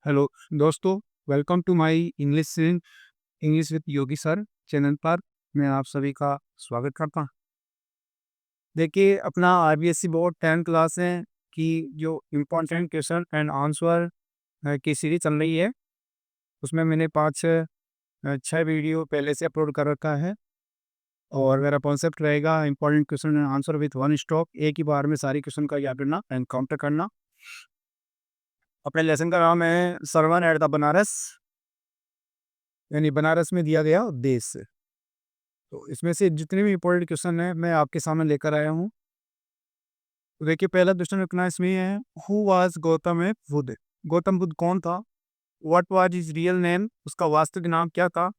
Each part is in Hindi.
हेलो दोस्तों, welcome to my English with Yogi sir channel पर मैं आप सभी का स्वागत करता हूँ। देखिए, अपना आईबीएसई बोर्ड 10 क्लास है की जो इम्पोर्टेंट क्वेश्चन एंड आंसर की सीरीज चल रही है, उसमें मैंने 5-6 वीडियो पहले से अपलोड कर रखा है और मेरा कॉन्सेप्ट रहेगा important question and answer with one stop. एक ही बार में सारी क्वेश्चन का याद करना एंड काउंटर करना। अपने लेसन का नाम है सरवन एट द बनारस, यानी बनारस में दिया गया उद्देश्य। तो इसमें से जितने भी इम्पोर्टेंट क्वेश्चन हैं मैं आपके सामने लेकर आया हूँ। तो देखिए, पहला क्वेश्चन रखना इसमें है, हु वाज गौतम बुद्ध? गौतम बुद्ध कौन था? What was his real name? उसका वास्तविक नाम क्या था?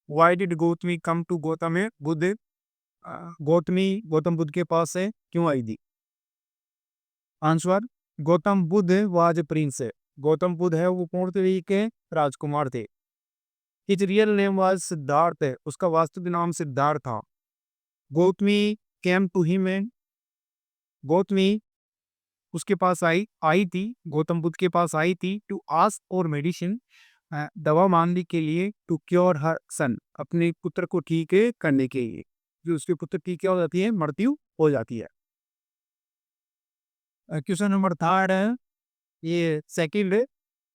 Why did Gautami come to Gautam Buddha? Gautami Gautam Buddha के पास से क्यों आई थी? Answer, Gautam Buddha was prince. Gautam Buddha है वो पूर्णतरी के राजकुमार थे। His real name was Siddhartha. उसका वास्तविक नाम सिद्धार्थ था। Gautami came to him. Gautami उसके पास आई आई थी गौतम बुद्ध के पास आई थी टू आस्क और मेडिसिन, दवा मांगने के लिए, टू क्योर हर सन, अपने पुत्र को ठीक करने के लिए। जो उसके पुत्र की क्या हो जाती है? मृत्यु हो जाती है। क्वेश्चन नंबर थर्ड है, ये सेकंड है,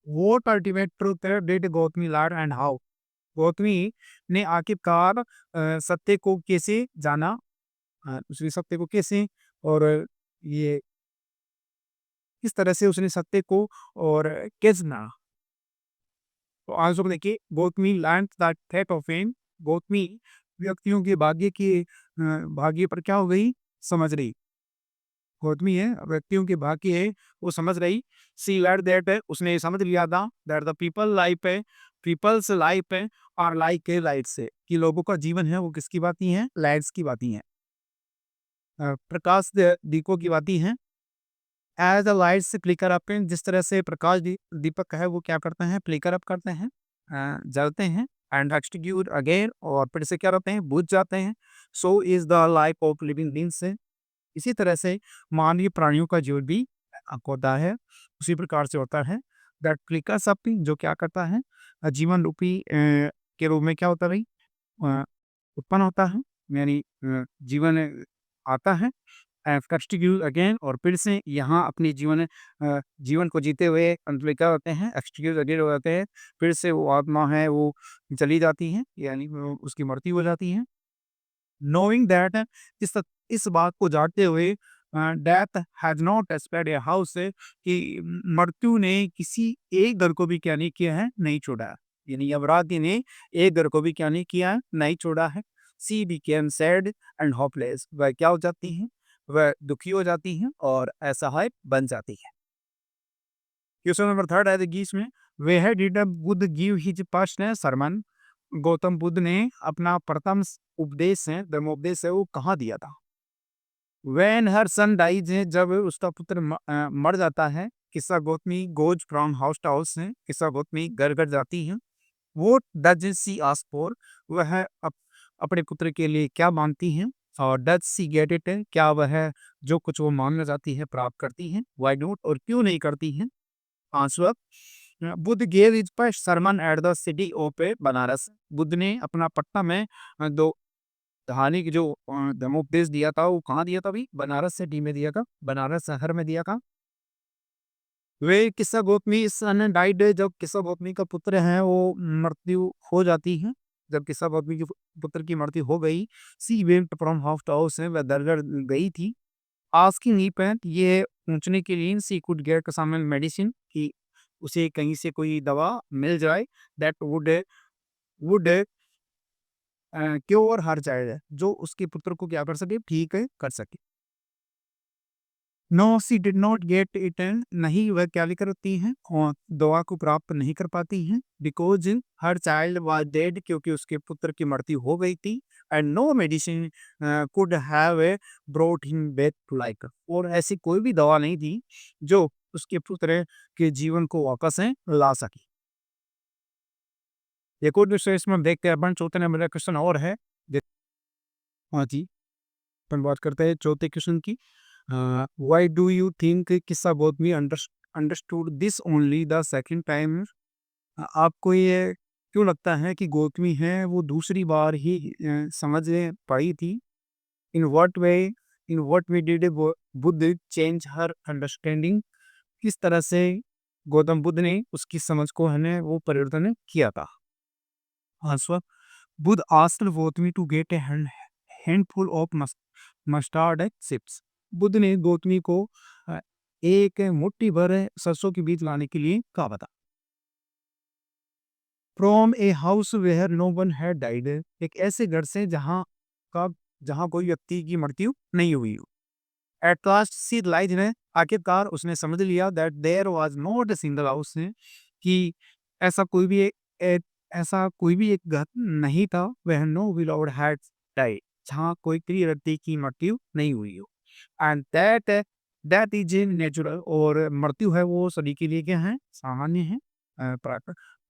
what ultimate truth did Gautami learn and how? Gautami ने आखिरकार सत्य को कैसे जाना? उसने सत्य को कैसे और ये किस तरह से उसने सत्य को और कैसे जाना? तो आंसर देखिए, Gautami learn that fate of fame. Gautami व्यक्तियों के भाग्य पर क्या हो गई? समझ रही। गौतमी है व्यक्तियों के भाग्य है वो समझ रही। सी लर्न दैट है उसने समझ लिया था दैट द पीपल्स लाइफ है और लाइक है लाइट से, कि लोगों का जीवन है वो किसकी बाती है? लाइट्स की बाती है, प्रकाश दीपकों की बाती है। As the lights flicker up, जिस तरह से दीपक है वो क्या करते हैं? फ्लिकर अप करते हैं, जलते हैं। एंड एक्सटिंग्विश अगेन, और फिर से क्या रहते हैं? बुझ जाते हैं। So is the life of living beings. इसी तरह से मानवीय प्राणियों का जीवन भी होता है, उसी प्रकार से होता है। दैट फ्लिकर्स अप, जो क्या करता है? जीवन रूपी के रूप में क्या होता है? अ, उत्पन्न होता है, यानी जीवन आता है। एक्सटिंग्विश अगेन, और फिर से यहाँ अपनी जीवन को जीते हुए अंत में क्या होते हैं? एक्सटिंग्विश अगेन हो जाते हैं। फिर से वो आत्मा है वो चली जाती है, यानी वो उसकी मृत्यु हो जाती है। नोइंग दैट, इस इस बात को जानते हुए, death has not spared a house, कि मृत्यु ने किसी एक घर को भी क्या नहीं किया है? नहीं छोड़ा है। यानी यमराज ने एक घर को भी क्या नहीं किया है? नहीं छोड़ा है। सी बिकेम सैड एंड होपलेस, वह क्या हो जाती है? वह दुखी हो जाती है और असहाय बन जाती है। क्वेश्चन नंबर थर्ड है देखिए इसमें, where did Buddha give his first sermon? Gautam Buddha ने अपना प्रथम उपदेश है, धर्मोपदेश है, वो कहाँ दिया था? व्हेन हर सन डाइज है, जब उसका पुत्र मर जाता है। Kisa Gautami goes from house to house है, किस्सा गौतमी घर घर जाती है। वो डज सी आस्क फॉर, वह अपने पुत्र के लिए क्या मांगती है? और डज सी गेट इट, क्या वह जो कुछ वो मांगना चाहती है प्राप्त करती है? वाई नॉट, और क्यों नहीं करती है? Answer, Buddha gave his first Sarman at the city of Banaras. Buddha ने अपना पटना में दो कहानी की जो धर्मोपदेश दिया था वो कहाँ दिया था? अभी बनारस सिटी में दिया था, बनारस शहर में दिया था। वे किस्सा गौतमी सन डाइड, जब किस्सा गौतमी का पुत्र है वो मृत्यु हो जाती है। जब किस्सा गौतमी के पुत्र की मृत्यु हो गई, she went from house to house, वह दरगाह गई थी। आस्किंग ही पैंट, ये पूछने के लिए सी कुड गेट सम मेडिसिन, कि उसे कहीं से कोई दवा मिल जाए। That would cure her child, जो उसके पुत्र को क्या कर सके? ठीक है कर सके। No she did not get it, नहीं वह क्या नहीं करती हैं? और दवा को प्राप्त नहीं कर पाती हैं। Because her child was dead, क्योंकि उसके पुत्र की मृत्यु हो गई थी। And no medicine could have brought him back to life, और ऐसी कोई भी दवा नहीं थी जो उसके पुत्र के जीवन को वापस ला सकी। एक और दूसरे इसमें हम देखते हैं अपन चौथे नंबर का क्वेश्चन और है। हाँ जी, अपन बात करते हैं चौथे क्वेश्चन की। व्हाई डू यू थिंक किस्सा Gautami understood this only the second time. आपको ये क्यों लगता है कि गौतमी है वो दूसरी बार ही समझ पाई थी? In what way in what way did Buddha change her understanding? किस तरह से गौतम बुद्ध ने उसकी समझ को है वो परिवर्तन किया था? Answer: Buddha asked Gautami to get a handful of mustard chips. Buddha ने गौतमी को अ, एक मुट्ठी भर सरसों के बीज लाने के लिए कहा था। From a house where no one had died, एक ऐसे घर से का जहां कोई व्यक्ति की मृत्यु नहीं हुई हो। एट लास्ट सी लाइज ने आखिरकार उसने समझ लिया that there was not a single house, कि ऐसा कोई भी ऐसा कोई भी एक घर नहीं था वह नो बिलोव्ड हैड डाइड, जहाँ कोई प्रिय व्यक्ति की मृत्यु नहीं हुई हो। एंड दैट इज नेचुरल, और मृत्यु है वो सभी के लिए क्या है, सामान्य है,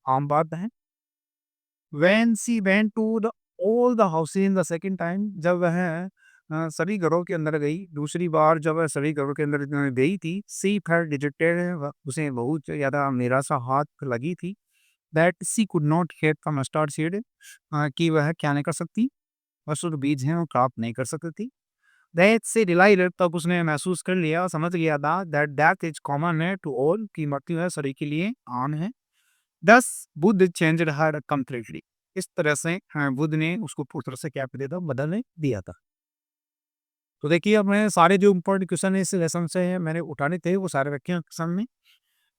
आम बात है। When she went to the all the houses in the second time, जब वह सभी घरों के अंदर गई दूसरी बार, जब वह सभी घरों के अंदर गई थी, सी फेल्ट डिजेक्टेड, उसे बहुत ज़्यादा निराशा हाथ लगी थी। That she could not get the mustard seed, कि वह क्या नहीं कर सकती, मसूर बीज हैं वो प्राप्त नहीं कर सकती थी। दैट से रियलाइज्ड, तब उसने महसूस कर लिया, समझ लिया था दैट डेथ इज कॉमन है टू ऑल, की मृत्यु है सभी के लिए आम है। दस बुद्ध चेंज्ड हर कंप्लीटली, इस तरह से बुद्ध ने उसको पूरी तरह से क्या कर दिया था, बदल दिया था। तो देखिए अब मैं सारे जो इम्पोर्टेंट क्वेश्चन है इस लेसन से मैंने उठाने थे वो सारे रखे हैं क्वेश्चन में।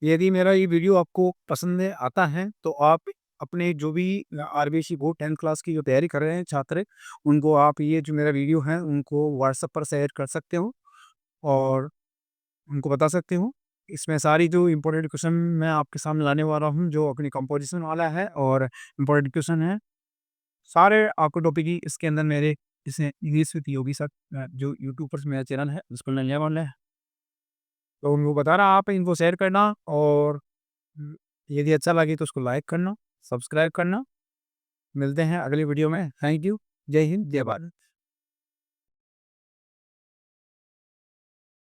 यदि मेरा ये वीडियो आपको पसंद आता है तो आप अपने जो भी आरबीसी बोर्ड 10th क्लास की जो तैयारी कर रहे हैं छात्र, उनको आप ये जो मेरा वीडियो है उनको व्हाट्सएप पर शेयर कर सकते हो और उनको बता सकते हो। इसमें सारी जो इम्पोर्टेंट क्वेश्चन मैं आपके सामने लाने वाला हूँ जो अपनी कंपोजिशन वाला है और इम्पोर्टेंट क्वेश्चन है, सारे आपको टॉपिक ही इसके अंदर मेरे इसे इंग्लिश विद योगी सर जो यूट्यूब पर मेरा चैनल है उसको मिलने वाला है। तो उनको बताना, आप इनको शेयर करना और यदि अच्छा लगे तो उसको लाइक करना, सब्सक्राइब करना। मिलते हैं अगली वीडियो में। Thank you. जय हिंद, जय भारत।